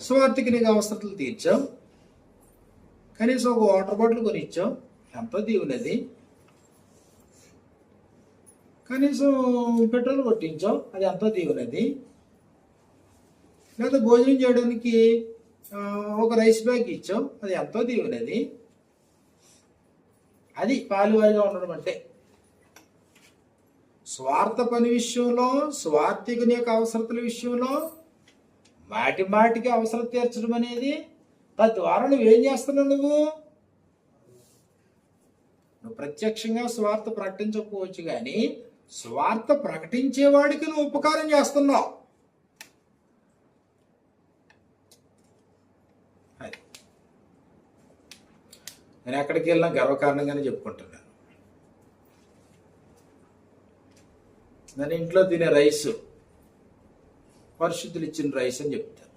స్వార్థకి నీకు అవసరతలు తీర్చావు, కనీసం ఒక వాటర్ బాటిల్ కొనిచ్చావు, ఎంతో దీవునది. కనీసం పెట్రోల్ కొట్టించావు, అది ఎంతో దీవునది. లేదా భోజనం చేయడానికి ఒక రైస్ బ్యాగ్ ఇచ్చావు, అది ఎంతో దీవునది. అది పాలువాయిగా ఉండడం అంటే. స్వార్థ పని విషయంలో, స్వార్థికుని యొక్క అవసరతల విషయంలో మాటి మాటికి అవసరం తీర్చడం అనేది, తద్వారా నువ్వేం చేస్తున్నావు? నువ్వు ప్రత్యక్షంగా స్వార్థ ప్రకటించకపోవచ్చు, కానీ స్వార్థ ప్రకటించేవాడికి నువ్వు ఉపకారం చేస్తున్నావు. నేను ఎక్కడికి వెళ్ళినా గర్వకారణంగానే చెప్పుకుంటున్నాను. నేను ఇంట్లో తినే రైస్ పరిశుద్ధులు ఇచ్చిన రైస్ అని చెప్తాను.